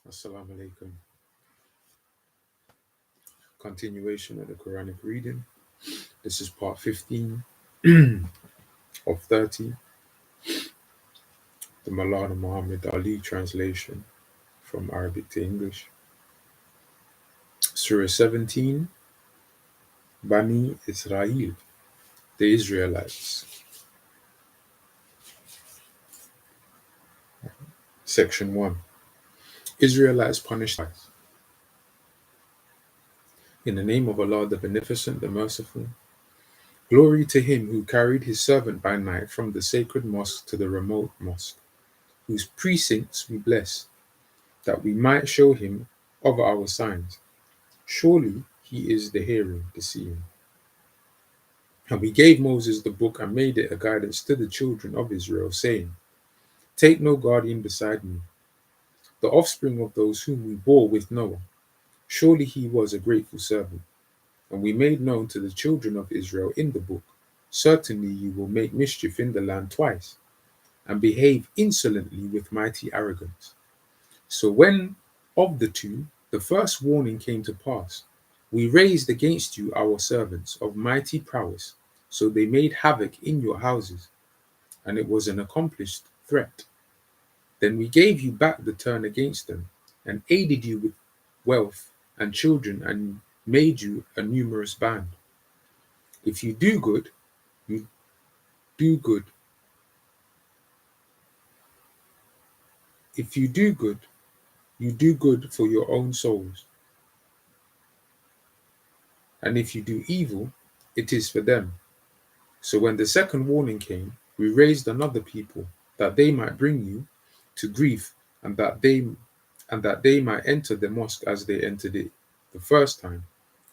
Assalamu alaikum. Continuation of the Quranic reading. This is part 15 of 30, the Maulana Muhammad Ali translation from Arabic to English. Surah 17, Bani Israel, the Israelites. Section 1, Israelites punished twice. In the name of Allah, the Beneficent, the Merciful. Glory to him who carried his servant by night from the sacred mosque to the remote mosque, whose precincts we bless, that we might show him of our signs. Surely he is the hearing, the seeing. And we gave Moses the book and made it a guidance to the children of Israel, saying, Take no guardian beside me, the offspring of those whom we bore with Noah. Surely he was a grateful servant. And we made known to the children of Israel in the book, Certainly you will make mischief in the land twice, and behave insolently with mighty arrogance. So when of the two, the first warning came to pass, we raised against you our servants of mighty prowess, so they made havoc in your houses, and it was an accomplished threat. Then we gave you back the turn against them, and aided you with wealth and children, and made you a numerous band. If you do good, you do good. If you do good, you do good for your own souls. And if you do evil, it is for them. So when the second warning came, we raised another people, that they might bring you to grief, and that they might enter the mosque as they entered it the first time,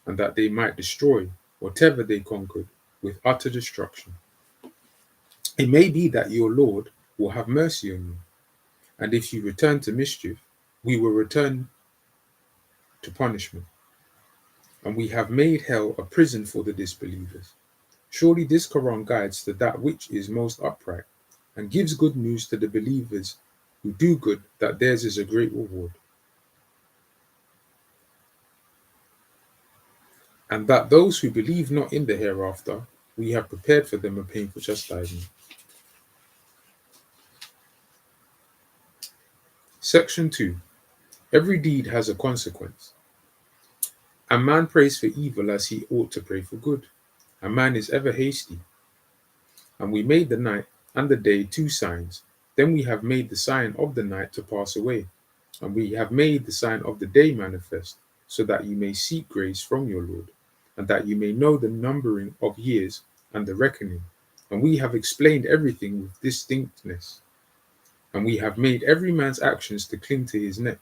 and that they might destroy whatever they conquered with utter destruction. It may be that your Lord will have mercy on you, and if you return to mischief, we will return to punishment. And we have made hell a prison for the disbelievers. Surely this Quran guides to that which is most upright, and gives good news to the believers who do good, that theirs is a great reward, and that those who believe not in the hereafter, we have prepared for them a painful chastisement. Section 2. Every deed has a consequence. A man prays for evil as he ought to pray for good. A man is ever hasty. And we made the night and the day two signs. Then we have made the sign of the night to pass away, and we have made the sign of the day manifest, so that you may seek grace from your Lord, and that you may know the numbering of years and the reckoning. And we have explained everything with distinctness. And we have made every man's actions to cling to his neck.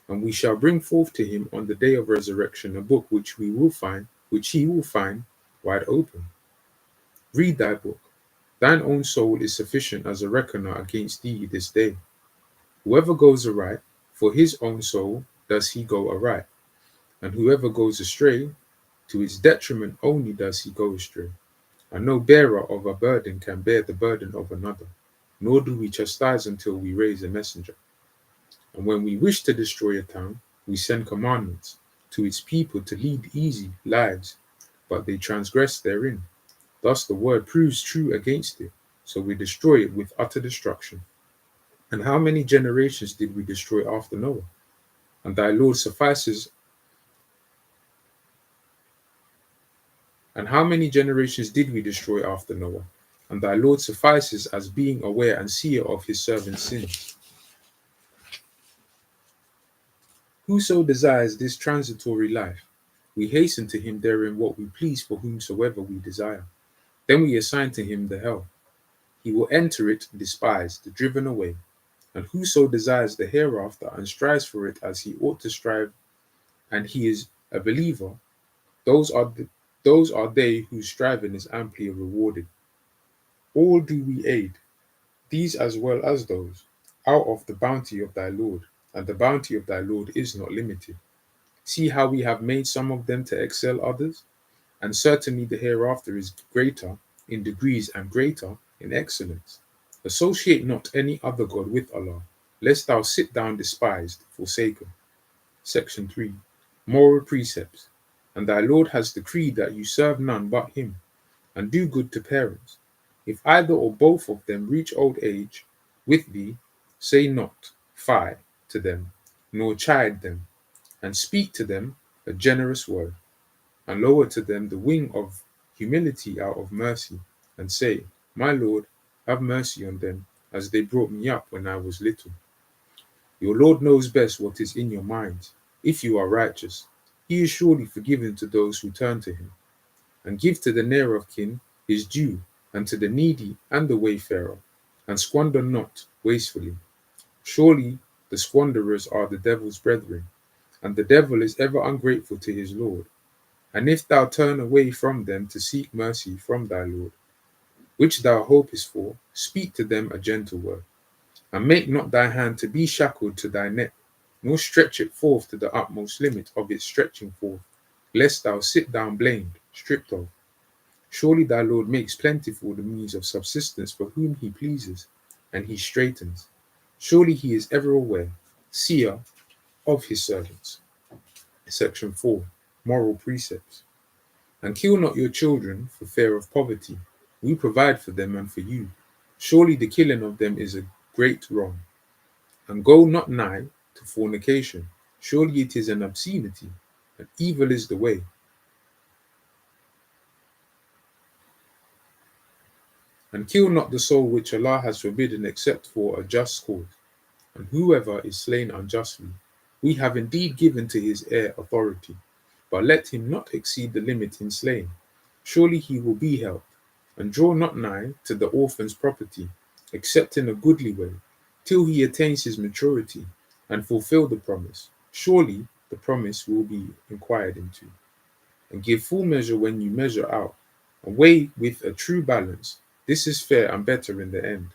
And we shall bring forth to him on the day of resurrection a book which he will find wide open. Read thy book. Thine own soul is sufficient as a reckoner against thee this day. Whoever goes aright, for his own soul does he go aright, and whoever goes astray, to his detriment only does he go astray. And no bearer of a burden can bear the burden of another, nor do we chastise until we raise a messenger. And when we wish to destroy a town, we send commandments to its people to lead easy lives, but they transgress therein. Thus the word proves true against it, so we destroy it with utter destruction. And how many generations did we destroy after Noah? And thy Lord suffices. And how many generations did we destroy after Noah? And thy Lord suffices as being aware and seer of his servants' sins. Whoso desires this transitory life, we hasten to him therein what we please for whomsoever we desire. Then we assign to him the hell. He will enter it despised, driven away. And whoso desires the hereafter and strives for it as he ought to strive, and he is a believer, those are they whose striving is amply rewarded. All do we aid, these as well as those, out of the bounty of thy Lord, and the bounty of thy Lord is not limited. See how we have made some of them to excel others, and certainly the hereafter is greater in degrees and greater in excellence. Associate not any other God with Allah, lest thou sit down despised, forsaken. Section 3. Moral precepts. And thy Lord has decreed that you serve none but him, and do good to parents. If either or both of them reach old age with thee, say not, fie, to them, nor chide them, and speak to them a generous word, and lower to them the wing of humility out of mercy, and say, My Lord, have mercy on them, as they brought me up when I was little. Your Lord knows best what is in your minds. If you are righteous, he is surely forgiven to those who turn to him. And give to the near of kin his due, and to the needy and the wayfarer, and squander not wastefully. Surely the squanderers are the devil's brethren, and the devil is ever ungrateful to his Lord. And if thou turn away from them to seek mercy from thy Lord, which thou hopest for, speak to them a gentle word, and make not thy hand to be shackled to thy neck, nor stretch it forth to the utmost limit of its stretching forth, lest thou sit down blamed, stripped of. Surely thy Lord makes plentiful the means of subsistence for whom he pleases, and he straightens. Surely he is ever aware, seer of his servants. Section 4. Moral precepts. And kill not your children for fear of poverty. We provide for them and for you. Surely the killing of them is a great wrong. And go not nigh to fornication. Surely it is an obscenity, and evil is the way. And kill not the soul which Allah has forbidden except for a just cause. And whoever is slain unjustly, we have indeed given to his heir authority. But let him not exceed the limit in slaying. Surely he will be helped. And draw not nigh to the orphan's property, except in a goodly way, till he attains his maturity, and fulfill the promise. Surely the promise will be inquired into. And give full measure when you measure out, and weigh with a true balance. This is fair and better in the end.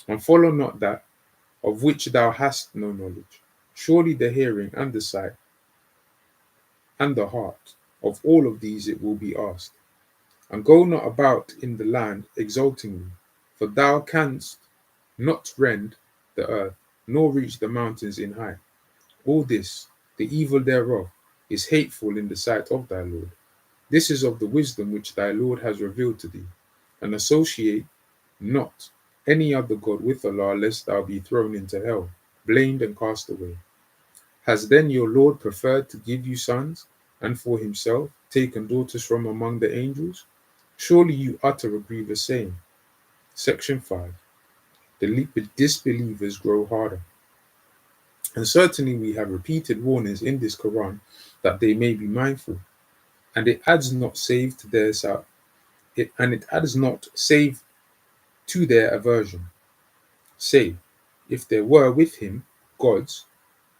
And follow not that of which thou hast no knowledge. Surely the hearing and the sight and the heart, of all of these it will be asked. And go not about in the land exultingly, for thou canst not rend the earth, nor reach the mountains in height. All this, the evil thereof, is hateful in the sight of thy Lord. This is of the wisdom which thy Lord has revealed to thee. And associate not any other God with Allah, lest thou be thrown into hell, blamed and cast away. Has then your Lord preferred to give you sons, and for himself taken daughters from among the angels? Surely you utter a grievous saying. Section 5. The disbelievers grow harder. And certainly we have repeated warnings in this Quran that they may be mindful, and it adds not save to their it adds not save to their aversion. Say, if there were with him gods,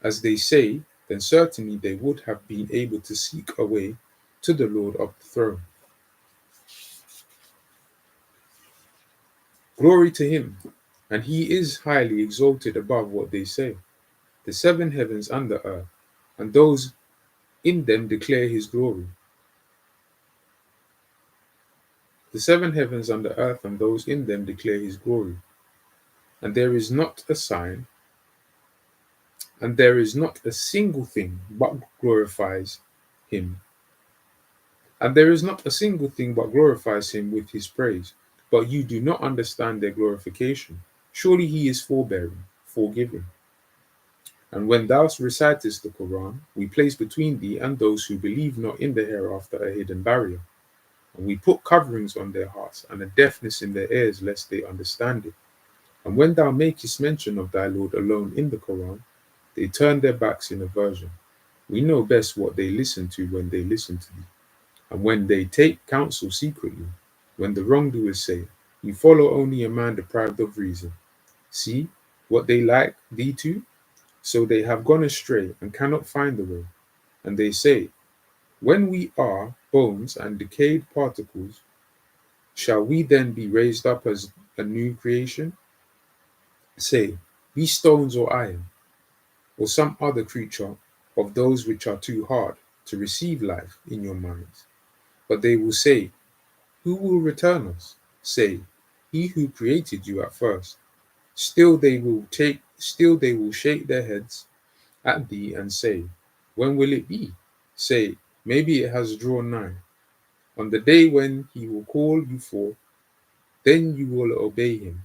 as they say, then certainly they would have been able to seek a way to the Lord of the throne. Glory to him, and he is highly exalted above what they say. The seven heavens and the earth, and those in them declare his glory. The seven heavens and the earth and those in them declare his glory. And there is not a sign, and there is not a single thing but glorifies him. And there is not a single thing but glorifies him with his praise. But you do not understand their glorification. Surely he is forbearing, forgiving. And when thou recitest the Quran, we place between thee and those who believe not in the hereafter a hidden barrier. And we put coverings on their hearts and a deafness in their ears, lest they understand it. And when thou makest mention of thy Lord alone in the Quran, they turn their backs in aversion. We know best what they listen to when they listen to thee. And when they take counsel secretly, when the wrongdoers say, You follow only a man deprived of reason. See what they like thee to? So they have gone astray and cannot find the way. And they say, When we are bones and decayed particles, shall we then be raised up as a new creation? Say, Be stones or iron, or some other creature of those which are too hard to receive life in your minds. But they will say, Who will return us? say, He who created you at first. Still they will shake their heads at thee and say, When will it be? Say, maybe it has drawn nigh. On the day when he will call you forth, then you will obey him,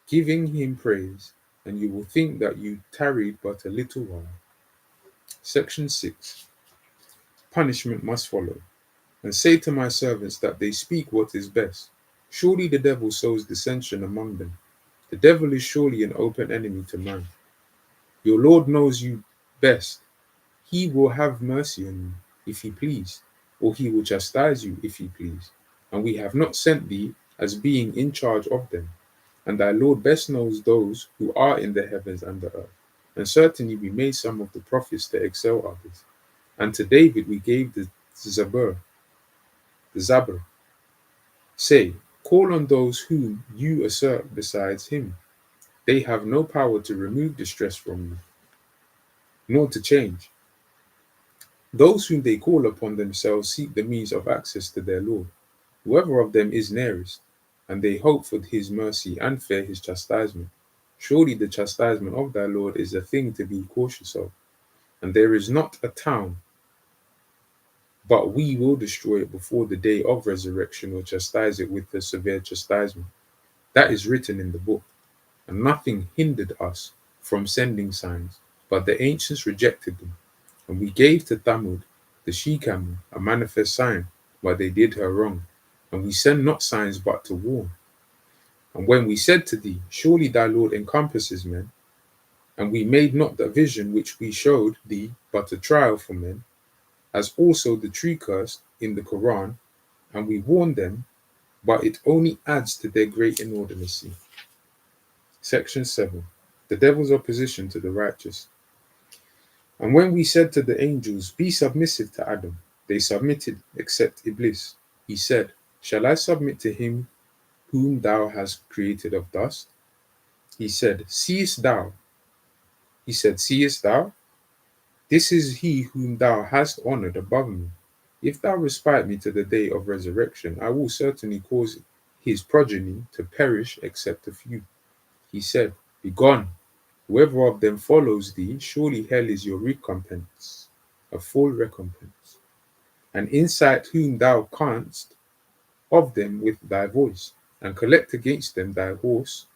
giving him praise, and you will think that you tarried but a little while. Section 6. Punishment must follow. And say to my servants that they speak what is best. Surely the devil sows dissension among them. The devil is surely an open enemy to man. Your Lord knows you best. He will have mercy on you, if he please, or he will chastise you, if he please. And we have not sent thee as being in charge of them. And thy Lord best knows those who are in the heavens and the earth. And certainly we made some of the prophets to excel others. And to David we gave the Zabur. Say, call on those whom you assert besides him. They have no power to remove distress from you, nor to change. Those whom they call upon themselves seek the means of access to their Lord, whoever of them is nearest, and they hope for his mercy and fear his chastisement. Surely the chastisement of thy Lord is a thing to be cautious of, and there is not a town, but we will destroy it before the day of resurrection or chastise it with a severe chastisement. That is written in the book, and nothing hindered us from sending signs, but the ancients rejected them. And we gave to Thamud, the she-camel, a manifest sign, but they did her wrong. And we send not signs but to warn. And when we said to thee, Surely thy Lord encompasses men, and we made not the vision which we showed thee but a trial for men, as also the tree curse in the Quran, and we warned them, but it only adds to their great inordinacy. Section 7. The devil's opposition to the righteous. And when we said to the angels, Be submissive to Adam, they submitted except Iblis. He said, Shall I submit to him whom thou hast created of dust? He said, Seest thou? He said, Seest thou? This is he whom thou hast honored above me. If thou respite me to the day of resurrection, I will certainly cause his progeny to perish except a few. He said, Begone, whoever of them follows thee, surely hell is your recompense, a full recompense. And incite whom thou canst of them with thy voice, and collect against them thy horse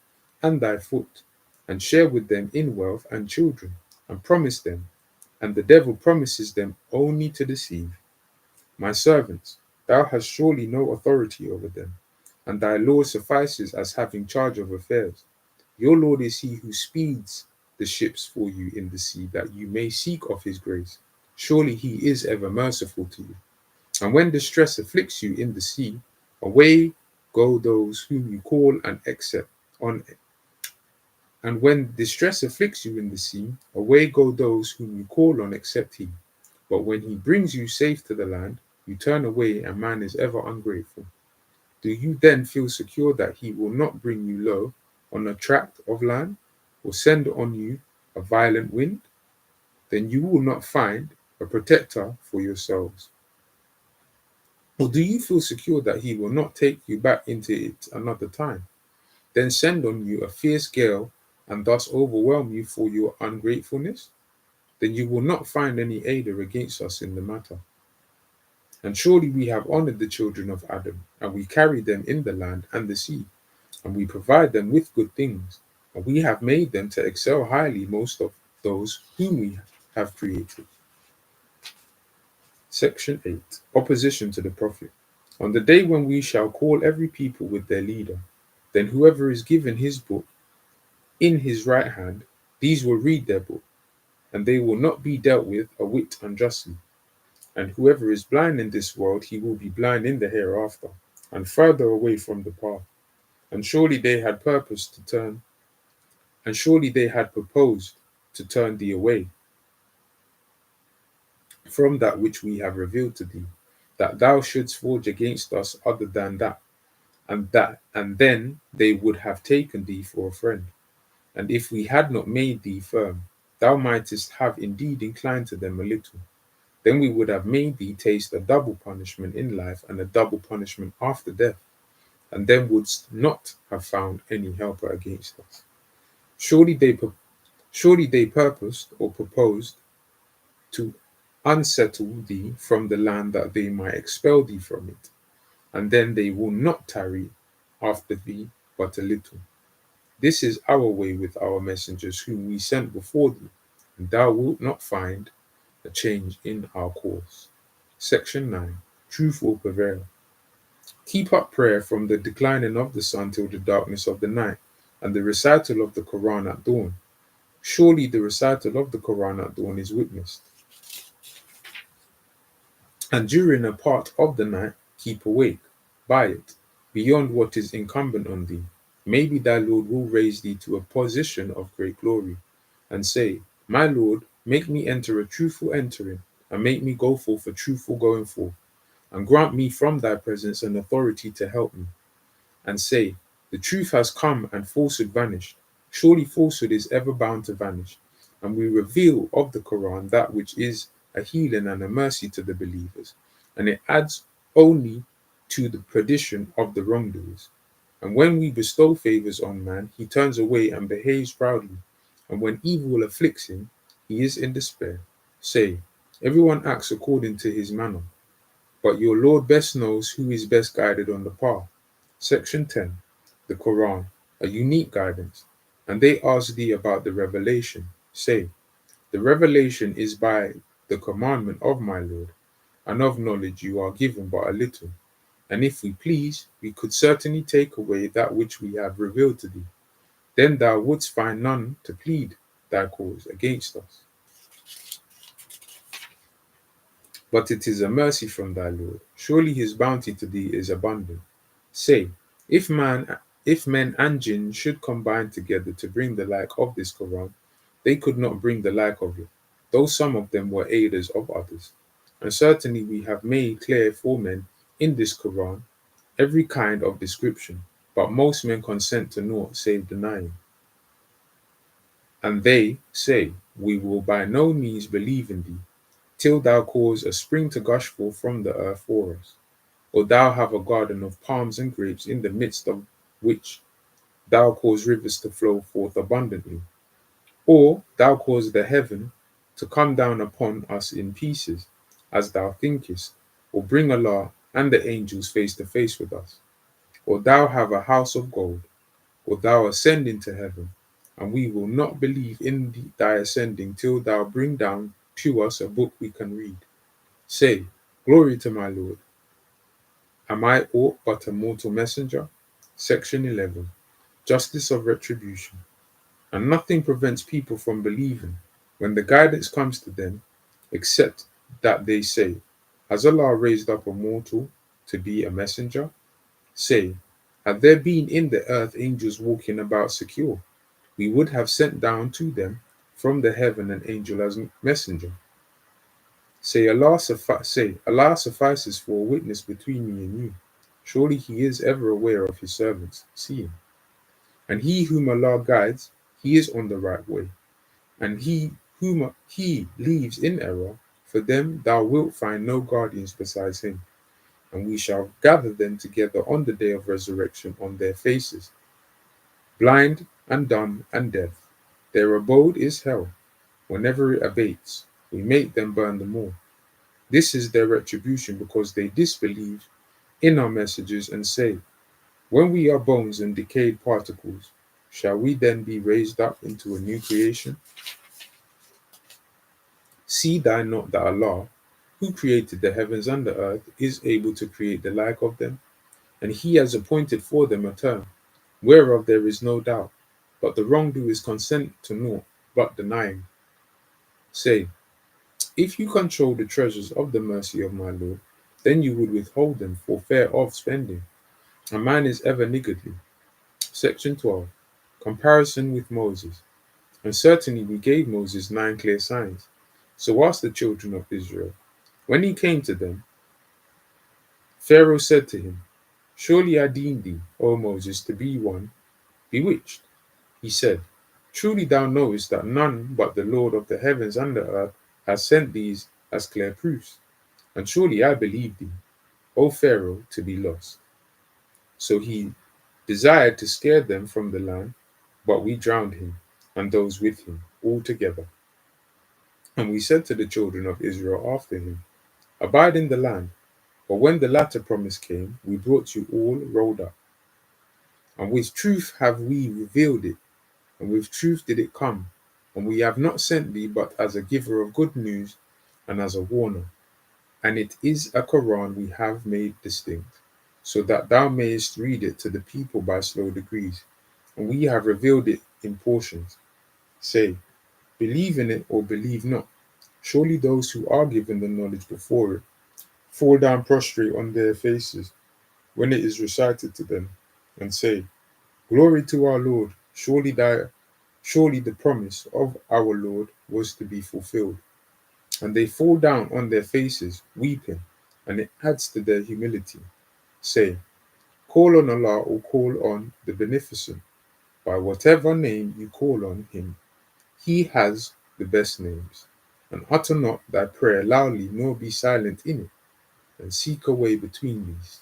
and thy foot, and share with them in wealth and children, and promise them, and the devil promises them only to deceive. My servants, thou hast surely no authority over them, and thy Lord suffices as having charge of affairs. Your Lord is he who speeds the ships for you in the sea, that you may seek of his grace. Surely he is ever merciful to you. And when distress afflicts you in the sea, away go those whom you call and accept on. And when distress afflicts you in the sea, away go those whom you call on except he. But when he brings you safe to the land, you turn away, and man is ever ungrateful. Do you then feel secure that he will not bring you low on a tract of land, or send on you a violent wind? Then you will not find a protector for yourselves. Or do you feel secure that he will not take you back into it another time? Then send on you a fierce gale, and thus overwhelm you for your ungratefulness? Then you will not find any aider against us in the matter. And surely we have honored the children of Adam, and we carry them in the land and the sea, and we provide them with good things, and we have made them to excel highly most of those whom we have created. Section 8. Opposition to the Prophet. On the day when we shall call every people with their leader, then whoever is given his book in his right hand, these will read their book, and they will not be dealt with a whit unjustly. And whoever is blind in this world, he will be blind in the hereafter, and further away from the path. And surely they had proposed to turn thee away from that which we have revealed to thee, that thou shouldst forge against us other than that, and then they would have taken thee for a friend. And if we had not made thee firm, thou mightest have indeed inclined to them a little. Then we would have made thee taste a double punishment in life and a double punishment after death. and then wouldst not have found any helper against us. Surely they, surely they purposed or proposed to unsettle thee from the land that they might expel thee from it, and then they will not tarry after thee but a little. This is our way with our messengers whom we sent before thee, and thou wilt not find a change in our course. Section 9. Truth will prevail. Keep up prayer from the declining of the sun till the darkness of the night, and the recital of the Quran at dawn. Surely the recital of the Quran at dawn is witnessed. And during a part of the night, keep awake by it, beyond what is incumbent on thee. Maybe thy Lord will raise thee to a position of great glory, and say, My Lord, make me enter a truthful entering, and make me go forth a truthful going forth, and grant me from thy presence an authority to help me. And say, The truth has come and falsehood vanished. Surely falsehood is ever bound to vanish. And we reveal of the Quran that which is a healing and a mercy to the believers, and it adds only to the perdition of the wrongdoers. And when we bestow favors on man, he turns away and behaves proudly. And when evil afflicts him, he is in despair. Say, Everyone acts according to his manner, but your Lord best knows who is best guided on the path. Section 10. The Quran, a unique guidance. And they ask thee about the revelation. Say, The revelation is by the commandment of my Lord, and of knowledge you are given but a little. And if we please, we could certainly take away that which we have revealed to thee. Then thou wouldst find none to plead thy cause against us. But it is a mercy from thy Lord. Surely his bounty to thee is abundant. Say, if men and jinn should combine together to bring the like of this Quran, they could not bring the like of it, though some of them were aiders of others. And certainly we have made clear for men in this Quran every kind of description, but most men consent to naught save denying. And they say, We will by no means believe in thee, till thou cause a spring to gush forth from the earth for us, or thou have a garden of palms and grapes in the midst of which thou cause rivers to flow forth abundantly, or thou cause the heaven to come down upon us in pieces, as thou thinkest, or bring Allah and the angels face to face with us, or thou have a house of gold, or thou ascend into heaven, and we will not believe in thy ascending till thou bring down to us a book we can read. Say, Glory to my Lord. Am I aught but a mortal messenger? Section 11. Justice of retribution. And nothing prevents people from believing when the guidance comes to them, except that they say, Has Allah raised up a mortal to be a messenger? Say, Had there been in the earth angels walking about secure, we would have sent down to them from the heaven an angel as messenger. Say, Allah suffices for a witness between me and you. Surely he is ever aware of his servants, seeing. And he whom Allah guides, he is on the right way. And he whom he leaves in error, for them thou wilt find no guardians besides him. And we shall gather them together on the day of resurrection on their faces, blind and dumb and deaf. Their abode is hell. Whenever it abates, we make them burn the more. This is their retribution because they disbelieve in our messages and say, When we are bones and decayed particles, shall we then be raised up into a new creation? See thou not that Allah, who created the heavens and the earth, is able to create the like of them, and he has appointed for them a term, whereof there is no doubt, but the wrongdoers consent to naught but denying. Say, If you control the treasures of the mercy of my Lord, then you would withhold them for fear of spending. A man is ever niggardly. Section 12. Comparison with Moses. And certainly we gave Moses 9 clear signs. So asked the children of Israel. When he came to them, Pharaoh said to him, Surely I deem thee, O Moses, to be one bewitched. He said, Truly thou knowest that none but the Lord of the heavens and the earth has sent these as clear proofs. And surely I believe thee, O Pharaoh, to be lost. So he desired to scare them from the land, but we drowned him and those with him altogether. And we said to the children of Israel after him, Abide in the land. But when the latter promise came, we brought you all rolled up. And with truth have we revealed it, and with truth did it come. And we have not sent thee but as a giver of good news and as a warner. And it is a Quran we have made distinct, so that thou mayest read it to the people by slow degrees. And we have revealed it in portions. Say, believe in it or believe not. Surely those who are given the knowledge before it fall down prostrate on their faces when it is recited to them, and say, Glory to our Lord, surely the promise of our Lord was to be fulfilled. And they fall down on their faces, weeping, and it adds to their humility. Say, Call on Allah or call on the Beneficent. By whatever name you call on him, he has the best names. And utter not thy prayer loudly, nor be silent in it, and seek a way between these.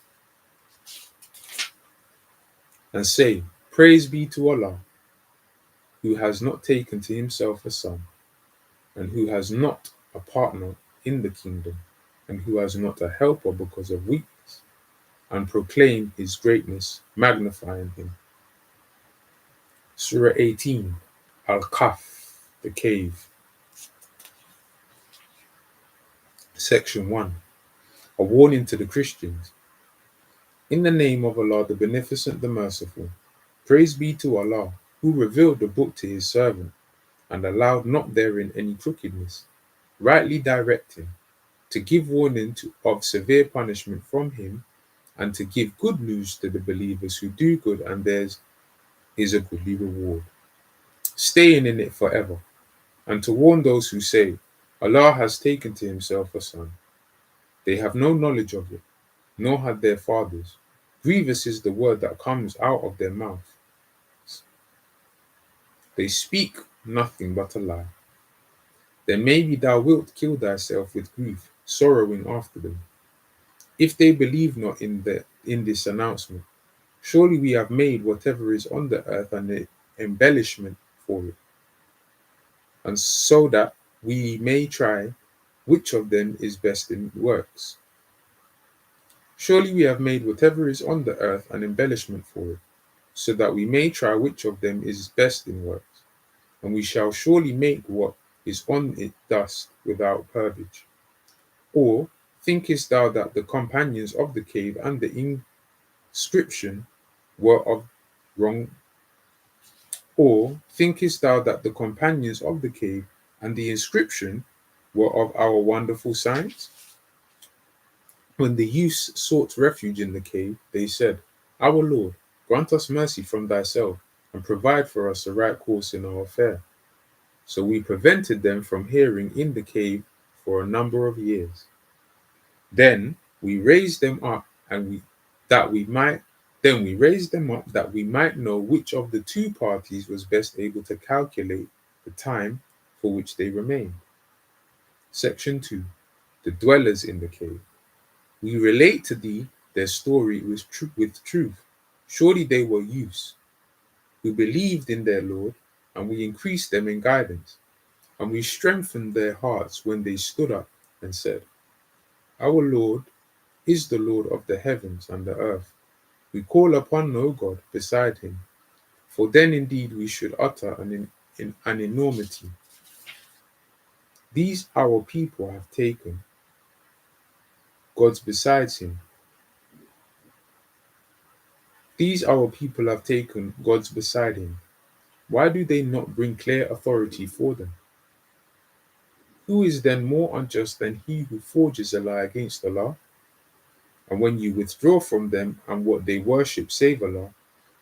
And say, Praise be to Allah, who has not taken to himself a son, and who has not a partner in the kingdom, and who has not a helper because of weakness, and proclaim his greatness, magnifying him. Surah 18, Al-Kahf, the cave. Section 1, a warning to the Christians. In the name of Allah, the Beneficent, the Merciful, praise be to Allah, who revealed the book to his servant, and allowed not therein any crookedness, rightly directing, to give warning of severe punishment from him, and to give good news to the believers who do good, and theirs is a goodly reward, staying in it forever, and to warn those who say, Allah has taken to himself a son. They have no knowledge of it, nor had their fathers. Grievous is the word that comes out of their mouth. They speak nothing but a lie. Then maybe thou wilt kill thyself with grief, sorrowing after them. If they believe not in this announcement, surely we have made whatever is on the earth an embellishment for it, and so that we may try which of them is best in works. Surely we have made whatever is on the earth an embellishment for it, so that we may try which of them is best in works. And we shall surely make what is on it dust without purgage. Or thinkest thou that the companions of the cave and the inscription were of wrong? Or thinkest thou that the companions of the cave and the inscription were of our wonderful signs? When the youths sought refuge in the cave, they said, Our Lord, grant us mercy from thyself, and provide for us a right course in our affair. So we prevented them from hearing in the cave for a number of years. Then we raised them up that we might know which of the two parties was best able to calculate the time for which they remained. Section 2, the dwellers in the cave. We relate to thee their story with truth. Surely they were youths who believed in their Lord, and we increased them in guidance, and we strengthened their hearts when they stood up and said, Our Lord is the Lord of the heavens and the earth. We call upon no God beside him, for then indeed we should utter an enormity. These our people have taken gods besides him. These our people have taken gods beside him. Why do they not bring clear authority for them? Who is then more unjust than he who forges a lie against Allah? And when you withdraw from them and what they worship save Allah,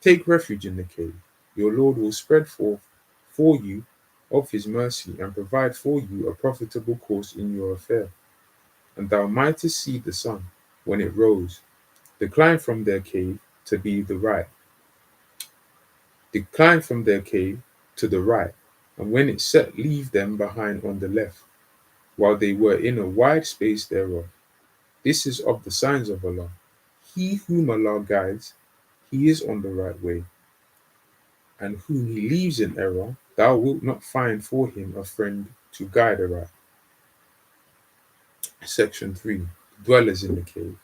take refuge in the cave. Your Lord will spread forth for you of his mercy and provide for you a profitable course in your affair. And thou mightest see the sun, when it rose, decline from their cave to the right, and when it set, leave them behind on the left, while they were in a wide space thereof. This is of the signs of Allah. He whom Allah guides, he is on the right way, and whom he leaves in error, thou wilt not find for him a friend to guide aright. Section 3. Dwellers in the cave.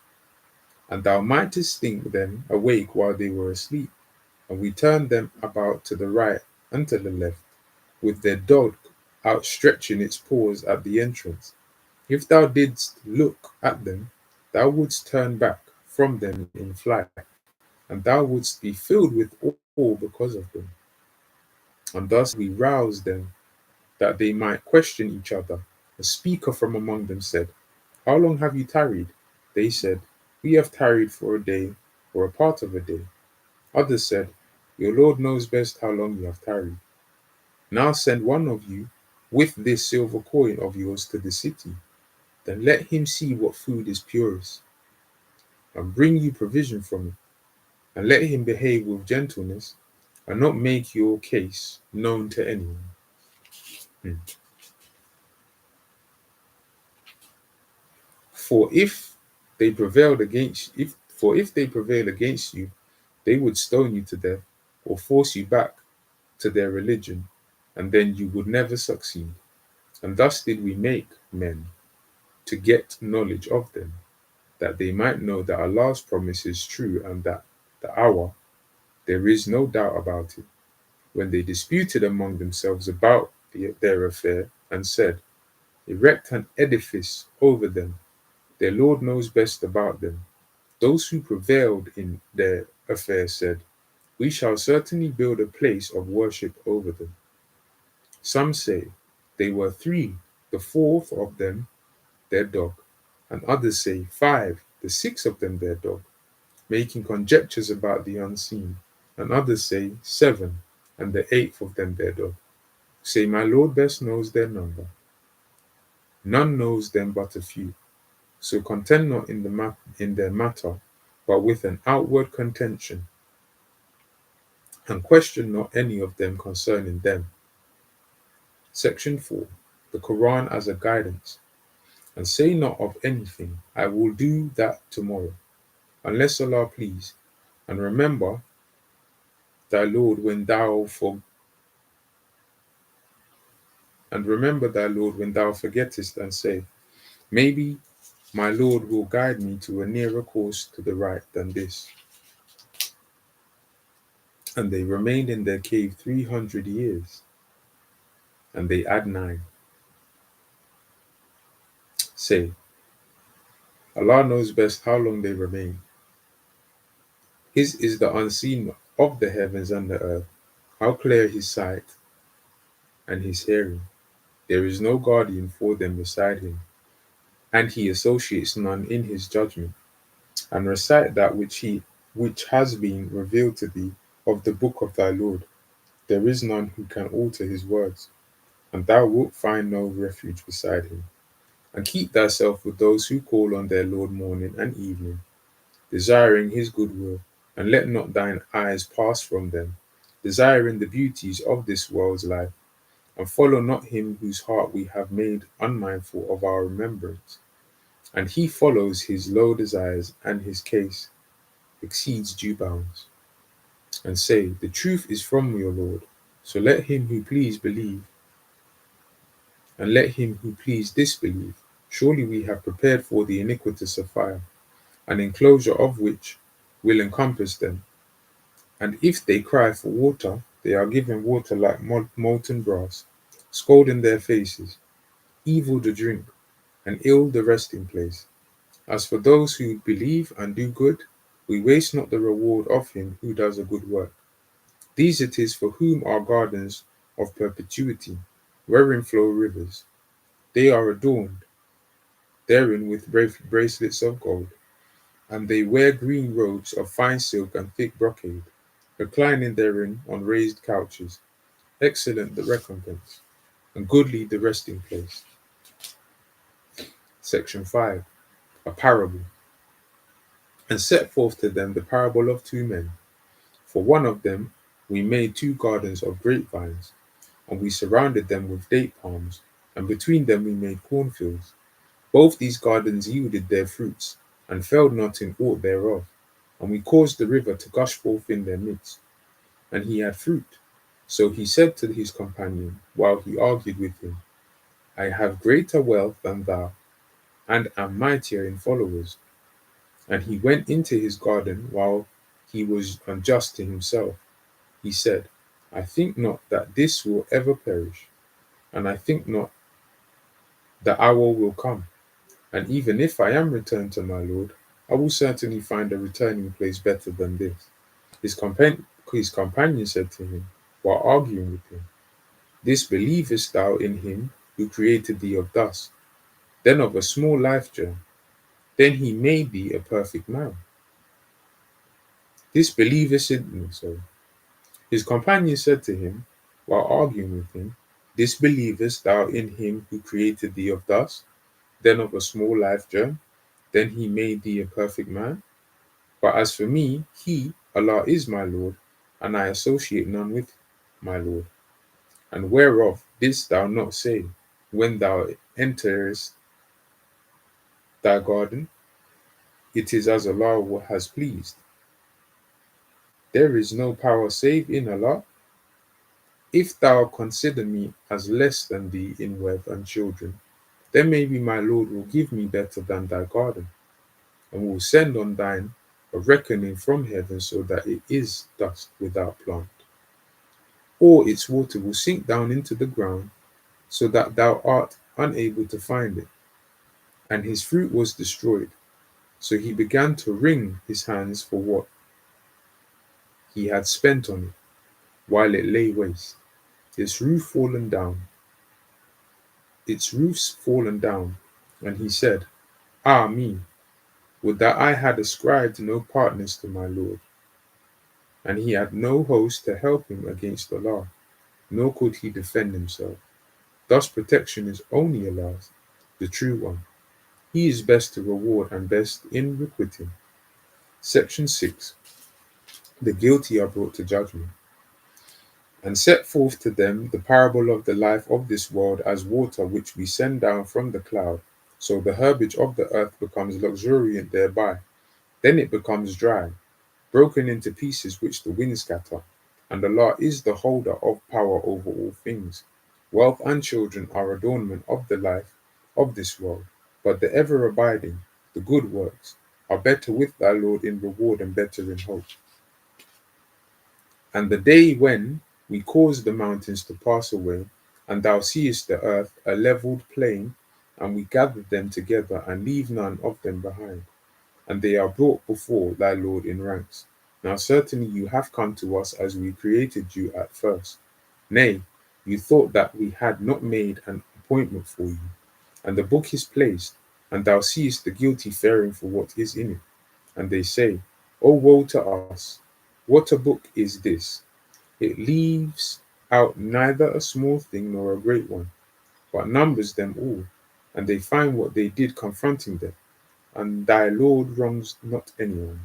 And thou mightest think them awake while they were asleep, and we turned them about to the right and to the left, with their dog outstretching its paws at the entrance. If thou didst look at them, thou wouldst turn back from them in flight, and thou wouldst be filled with awe because of them. And thus we roused them, that they might question each other. A speaker from among them said, How long have you tarried? They said, We have tarried for a day, or a part of a day. Others said, Your Lord knows best how long you have tarried. Now send one of you with this silver coin of yours to the city. Then let him see what food is purest, and bring you provision from it. And let him behave with gentleness, and not make your case known to anyone. Hmm. For if they prevailed against if for if they prevail against you, they would stone you to death, or force you back to their religion, and then you would never succeed. And thus did we make men, to get knowledge of them, that they might know that Allah's promise is true, and that the hour, there is no doubt about it. When they disputed among themselves about their affair, and said, Erect an edifice over them, their Lord knows best about them. Those who prevailed in their affair said, We shall certainly build a place of worship over them. Some say, They were three, the fourth of them their dog, and others say, Five, the sixth of them their dog, making conjectures about the unseen. And others say, Seven, and the eighth of them their dog. Say, My Lord best knows their number. None knows them but a few. So contend not in their matter, but with an outward contention, and question not any of them concerning them. Section 4. The Quran as a guidance. And say not of anything, I will do that tomorrow, unless Allah please. And remember thy Lord when thou forgettest, and say, Maybe my Lord will guide me to a nearer course to the right than this. And they remained in their cave 300 years, and they add 9. Say, Allah knows best how long they remain. His is the unseen of the heavens and the earth, how clear his sight and his hearing. There is no guardian for them beside him, and he associates none in his judgment. And recite that which has been revealed to thee of the book of thy Lord. There is none who can alter his words, and thou wilt find no refuge beside him. And keep thyself with those who call on their Lord morning and evening, desiring his goodwill, and let not thine eyes pass from them, desiring the beauties of this world's life, and follow not him whose heart we have made unmindful of our remembrance. And he follows his low desires, and his case exceeds due bounds. And say, The truth is from your Lord, so let him who please believe, and let him who please disbelieve. Surely we have prepared for the iniquitous a fire, an enclosure of which will encompass them. And if they cry for water, they are given water like molten brass, scald in their faces, evil the drink, and ill the resting place. As for those who believe and do good, we waste not the reward of him who does a good work. These it is for whom are gardens of perpetuity, wherein flow rivers. They are adorned therein with bracelets of gold, and they wear green robes of fine silk and thick brocade, reclining therein on raised couches. Excellent the recompense, and goodly the resting place. Section 5. A parable. And set forth to them the parable of 2 men. For one of them we made 2 gardens of grapevines, and we surrounded them with date palms, and between them we made cornfields. Both these gardens yielded their fruits, and failed not in aught thereof. and we caused the river to gush forth in their midst, and he had fruit. So he said to his companion, while he argued with him, I have greater wealth than thou, and am mightier in followers. And he went into his garden while he was unjust to himself. He said, I think not that this will ever perish, and I think not the hour will come. And even if I am returned to my Lord, I will certainly find a returning place better than this. His companion said to him, while arguing with him, this believest thou in him who created thee of dust, then of a small life germ, then he made thee a perfect man. This believest in him. So his companion said to him, while arguing with him, this believest thou in him who created thee of dust, then of a small life germ, then he made thee a perfect man? But as for me, he, Allah, is my Lord, and I associate none with my Lord. And whereof didst thou not say, when thou enterest thy garden, it is as Allah has pleased? There is no power save in Allah. If thou consider me as less than thee in wealth and children, then maybe my Lord will give me better than thy garden, and will send on thine a reckoning from heaven so that it is dust without plant. Or its water will sink down into the ground so that thou art unable to find it. And his fruit was destroyed. So he began to wring his hands for what he had spent on it, while it lay waste, its roof fallen down, its roofs fallen down. And he said, Ah me, would that I had ascribed no partners to my Lord. And he had no host to help him against Allah, nor could he defend himself. Thus protection is only Allah's, the true one. He is best to reward and best in requiting. Section 6. The guilty are brought to judgment. And set forth to them the parable of the life of this world as water which we send down from the cloud, so the herbage of the earth becomes luxuriant thereby. Then it becomes dry, broken into pieces which the winds scatter. And Allah is the holder of power over all things. Wealth and children are adornment of the life of this world, but the ever abiding, the good works, are better with thy Lord in reward and better in hope. And the day when we cause the mountains to pass away, and thou seest the earth a levelled plain, and we gather them together and leave none of them behind, and they are brought before thy Lord in ranks. Now certainly you have come to us as we created you at first. Nay, you thought that we had not made an appointment for you, and the book is placed, and thou seest the guilty faring for what is in it. And they say, O woe to us! What a book is this! It leaves out neither a small thing nor a great one, but numbers them all, and they find what they did confronting them, and thy Lord wrongs not anyone.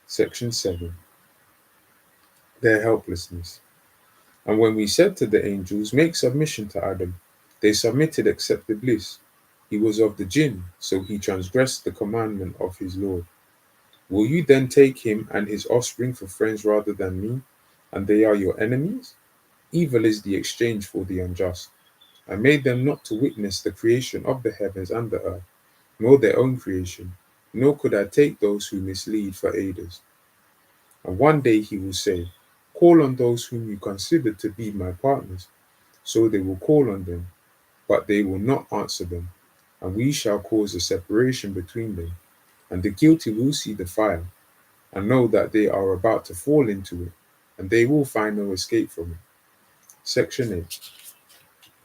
Section 7. Their helplessness. And when we said to the angels, make submission to Adam, they submitted except Iblis. He was of the jinn, so he transgressed the commandment of his Lord. Will you then take him and his offspring for friends rather than me, and they are your enemies? Evil is the exchange for the unjust. I made them not to witness the creation of the heavens and the earth, nor their own creation, nor could I take those who mislead for aiders. And one day he will say, call on those whom you consider to be my partners. So they will call on them, but they will not answer them, and we shall cause a separation between them. And the guilty will see the fire, and know that they are about to fall into it, and they will find no escape from it. Section 8.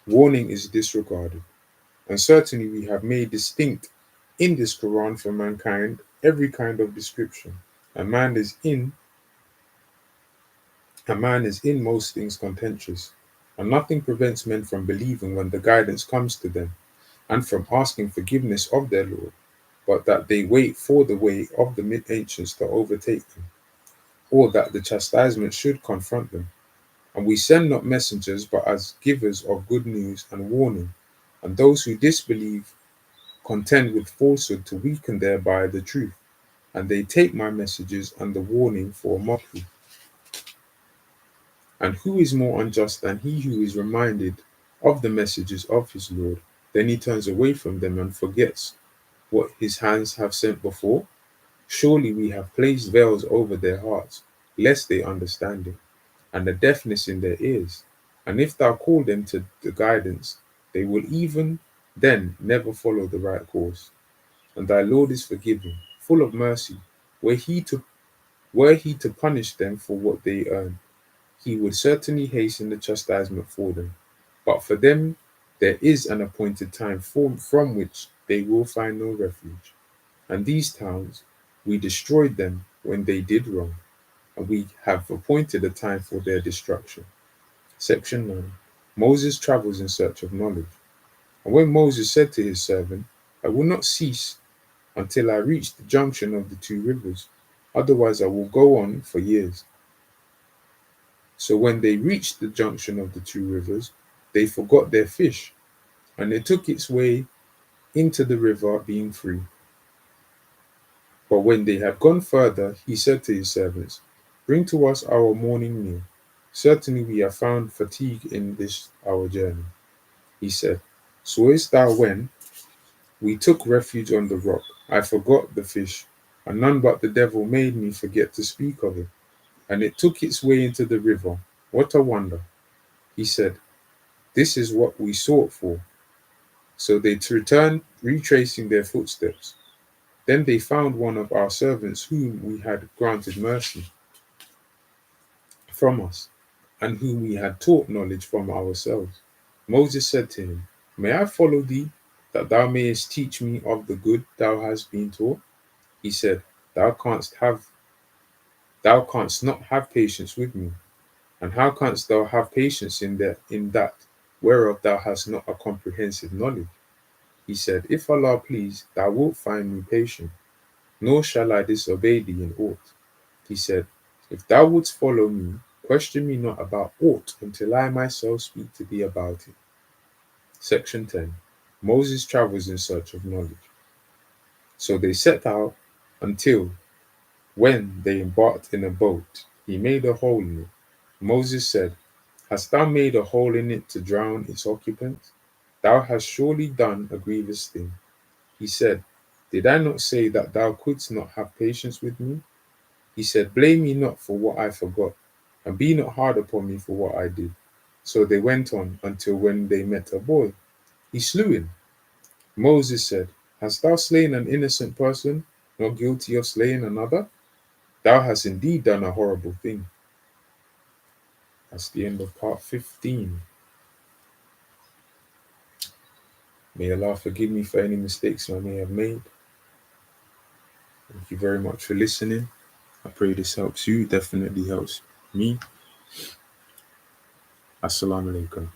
Warning is disregarded. And certainly we have made distinct in this Quran for mankind every kind of description. A man is in most things contentious, and nothing prevents men from believing when the guidance comes to them, and from asking forgiveness of their Lord, but that they wait for the way of the mid-ancients to overtake them, or that the chastisement should confront them. And we send not messengers but as givers of good news and warning, and those who disbelieve contend with falsehood to weaken thereby the truth, and they take my messages and the warning for a mockery. And who is more unjust than he who is reminded of the messages of his Lord? Then he turns away from them and forgets what his hands have sent before. Surely we have placed veils over their hearts, lest they understand it, and a deafness in their ears. And if thou call them to the guidance, they will even then never follow the right course. And thy Lord is forgiving, full of mercy. Were he to punish them for what they earn, he would certainly hasten the chastisement for them. But for them there is an appointed time from which they will find no refuge. And these towns, we destroyed them when they did wrong, and we have appointed a time for their destruction. Section 9. Moses travels in search of knowledge. And when Moses said to his servant, I will not cease until I reach the junction of the two rivers, otherwise I will go on for years. So when they reached the junction of the two rivers, they forgot their fish, and it took its way into the river being free. But when they had gone further, he said to his servants, Bring to us our morning meal. Certainly we have found fatigue in this our journey. He said, Sawest thou when we took refuge on the rock? I forgot the fish, and none but the devil made me forget to speak of it. And it took its way into the river. What a wonder! He said, This is what we sought for. So they returned, retracing their footsteps. Then they found one of our servants whom we had granted mercy from us, and whom we had taught knowledge from ourselves. Moses said to him, May I follow thee, that thou mayest teach me of the good thou hast been taught? He said, Thou canst not have patience with me, and how canst thou have patience in that whereof thou hast not a comprehensive knowledge? He said, If Allah please, thou wilt find me patient, nor shall I disobey thee in aught. He said, If thou wouldst follow me, question me not about aught until I myself speak to thee about it. Section 10. Moses travels in search of knowledge. So they set out until, when they embarked in a boat, he made a hole in it. Moses said, Hast thou made a hole in it to drown its occupants? Thou hast surely done a grievous thing. He said, Did I not say that thou couldst not have patience with me? He said, Blame me not for what I forgot, and be not hard upon me for what I did. So they went on until when they met a boy. He slew him. Moses said, Hast thou slain an innocent person, not guilty of slaying another? Thou hast indeed done a horrible thing. That's the end of part 15. May Allah forgive me for any mistakes I may have made. Thank you very much for listening. I pray this helps you. It definitely helps me. Assalamu alaikum.